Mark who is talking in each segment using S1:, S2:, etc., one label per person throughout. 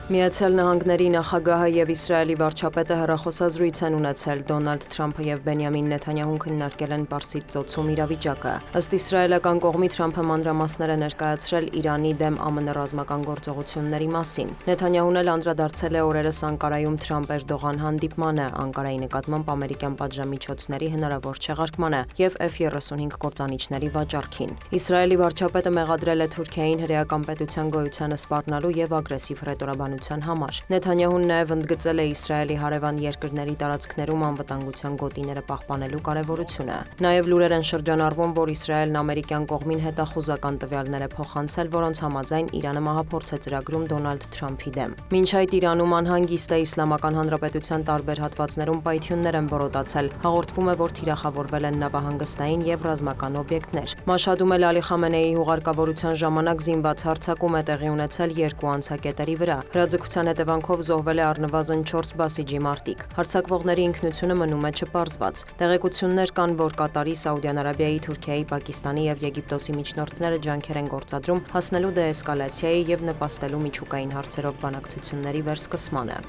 S1: Միացյալ Նահանգների նախագահը եւ Իսրայելի վարչապետը հեռախոսազրույց են ունեցել։ Դոնալդ Թրամփը եւ Բենյամին Նեթանյահուն քննարկել են Պարսից ծոցում իրավիճակը։ Ըստ իսրայելական կողմի Թրամփը մանրամասներ է ներկայացրել Իրանի դեմ ԱՄՆ ռազմական գործողությունների մասին։ Նեթանյահուն էլ անդրադարձել է օրերս Անկարայում Թրամփ-Էրդողան հանդիպմանը, Անկարայի նկատմամբ ամերիկյան պատժամիջոցների հնարավոր չեղարկմանը եւ F-35 կործանիչների վաճառքին։ Իսրայելի վարչապետը մեղադրել է Թուրքիային հրեական պետության գոյությանը սպառնալու եւ ագրեսիվ հռետորաբանության համար։ Նեթանյահուն նաև ընդգծել է Իսրայելի հարևան երկրների տարածքներում անվտանգության գոտիները պահպանելու կարևորությունը։ Նաև լուրեր են շրջանառվում, որ Իսրայելն ամերիկյան կողմին հետախուզական տվյալներ է փոխանցել, որոնց համաձայն Իրանը մահափորձ է ծրագրում Դոնալդ Թրամփի դեմ։ Մինչ այդ Իրանում անհանգիստ է, Իսլամական Հանրապետության տարբեր հատվածներում պայթյուններ են որոտացել։ Հաղորդվում է, որ թիրախավորվել են նավահանգստային եւ ռազմական օբյեկտներ։ Մաշհադում էլ Ալի Խամենեիի հուղարկավորության ժամանակ զինված հարձակում է տեղի ունեցել երկու անցակետերի վրա։ Հրաձգության հետևանքով զոհվել է առնվազն 4 բասիջի մարտիկ։ Հարձակվողների ինքնությունը մնում է չպարզված։ Տեղեկություններ կան, որ Կատարի, Սաուդյան Արաբիայի, Թուրքիայի, Պակիստանի եւ Եգիպտոսի միջնորդները ջանքեր են գործադրում հասնելու դեէսկալացիայի եւ նպաստելու միջուկային հարցերով բանակցությունների վերսկսմանը։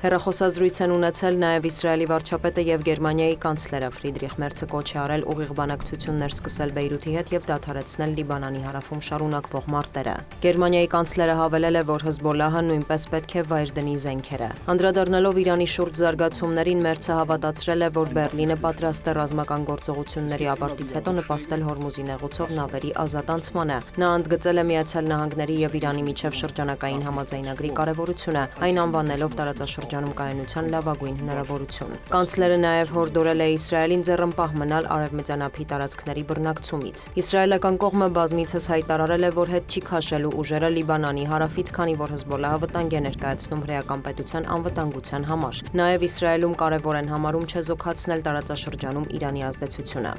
S1: Հեռախոսազրույց են ունեցել նաև Իսրայելի վարչապետը եւ Գերմանիայի կանցլերը։ Ֆրիդրիխ Մերցը կոչ է արել ուղիղ բանակցություններ սկսել Բեյրութի հետ եւ դադարեցնել Լիբանանի հարավում շարունակվող մարտերը։ Գերմանիայի կանցլերը հավելել է, որ Հեզբոլլահը նույնպես պետք է վայր դնի զենքերը։ Անդրադառնալով Իրանի շուրջ զարգացումներին, Մերցը հավատացրել է, որ Բեռլինը պատրաստ է ռազմական գործողությունների ավարտից հետո նպաստել Հորմուզի նեղուցով նավերի ազատ անցմանը։ Նա ընդգծել է Միացյալ Նահանգների եւ Իրանի միջև շրջանակային համաձայնագրի կարեւորությունը, այն անվանելով տարածաշրջանում կայունության լավագույն հնարավորություն։ Կանցլերը նաև հորդորել է Իսրայելին ձեռնպահ մնալ արևմտյան ափի տարածքների բռնակցումից։ Իսրայելական կողմը բազմիցս հայտարարել է, որ հետ չի քաշելու ուժերը Լիբանանի հարավից, քանի որ Հեզբոլլահը վտանգ է ներկայացնում հրեական պետության անվտանգության համար։ Նաև Իսրայելում կարևոր են համարում չեզոքացնել տարածաշրջանում Իրանի ազդեցությունը։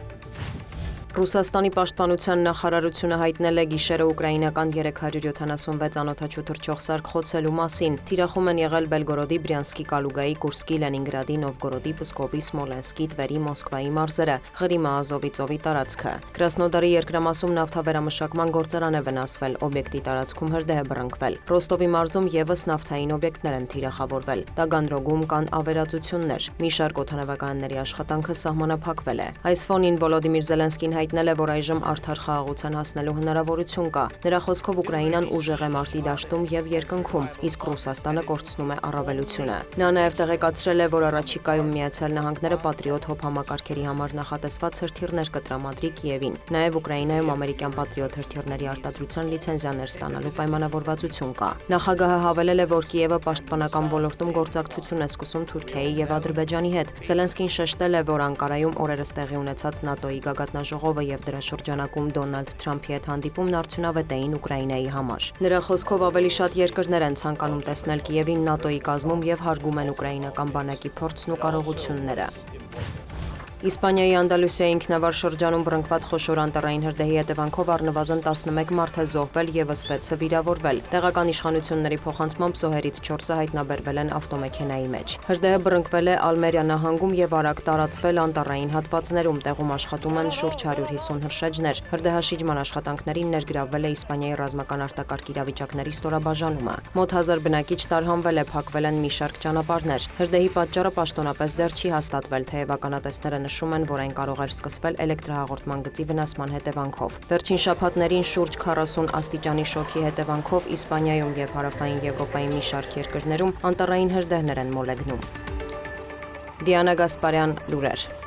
S1: Ռուսաստանի պաշտպանության նախարարությունը հայտնել է գիշերը ուկրաինական 376 անօդաչու թռչող սարք խոցելու մասին։ Թիրախում են եղել Բելգորոդի, Բրյանսկի, Կալուգայի, Կուրսկի, Լենինգրադի, Նովգորոդի, Պսկովի, Սմոլենսկի, Տվերի, Մոսկվայի մարզերը, Ղրիմը, Ազովի ծովի տարածքը։ Կրասնոդարի երկրամասում նավթավերամշակման գործարան է վնասվել, օբյեկտի տարածքում հրդեհ է բռնկվել։ Ռոստովի մարզում եւս նավթային օբյեկտներ են թիրախավորվել։ Տագանրոգում կան ավերածություններ։ Մի շարք օդանավականների աշխատանքը սահմանափակվել է։ Այս ֆոնին Վոլոդիմիր Զելենսկին հայտնել է, որ այժմ արդար խաղաղության հասնելու հնարավորություն կա։ Նրա խոսքով Ուկրաինան ուժեղ է մարտի դաշտում եւ երկնքում, իսկ Ռուսաստանը կորցնում է առավելությունը։ Նա նաեւ տեղեկացրել է, որ առաջիկայում Միացյալ Նահանգները Պատրիոտ հոբ համակարգերի համար նախատեսված հրթիռներ կտրամադրի Կիևին։ Նաեւ Ուկրաինայում ամերիկյան Պատրիոտ հրթիռների արտադրության լիցենզիաներ ստանալու պայմանավորվածություն կա։ Նախագահը հավելել է, որ Կիևը պաշտպանական ոլորտում գործակցություն է սկսում Թուրքիայի եւ Ադրբեջանի հետ։ Զելենսկին շեշտել է, որ Անկարայում օրերս տեղի ունեցած ՆԱՏՕ-ի գագաթնաժողովը եւ դրա շրջանակում Դոնալդ Թրամփի հետ հանդիպումն արդյունավետ էին Ուկրաինայի համար։ Նրա խոսքով ավելի շատ երկրներ են ցանկանում տեսնել Կիևին ՆԱՏՕ-ի կազմում եւ հարգում են ուկրաինական բանակի փորձն ու կարողությունները։ Իսպանիայի Անդալուսիայի ինքնավար շրջանում բռնկված խոշոր անտառային հրդեհի հետևանքով առնվազն 11 մարդ է զոհվել եւս 6-ը վիրավորվել։ Տեղական իշխանությունների փոխանցմամբ զոհերից 4-ը հայտնաբերվել են ավտոմեքենայի մեջ։ Հրդեհը բռնկվել է Ալմերիա նահանգում եւ արագ տարածվել անտառային հատվածներում։ Տեղում աշխատում են շուրջ 150 հրշեջներ։ Հրդեհաշիջման աշխատանքներին ներգրավվել է Իսպանիայի ռազմական արտակարգ իրավիճակների ստորաբաժանումը։ Մոտ 1000 բնակիչ տարհանվել է, փակվել են մի շարք ճանապարհներ։ Հրդեհի պատճառը պաշտոնապես դեռ չի հաստատվել, թեև ականատեսները նշում են, որ այն կարող էր սկսվել էլեկտրահաղորդման գծի վնասման հետևանքով։ Վերջին շաբաթներին շուրջ 40 աստիճանի շոկի հետևանքով Իսպանիայում եւ հարավային Եվրոպայի մի շարք երկրներում անտառային հրդեհներ են մոլեգնում։ Դիանա Գասպարյան, լուրեր։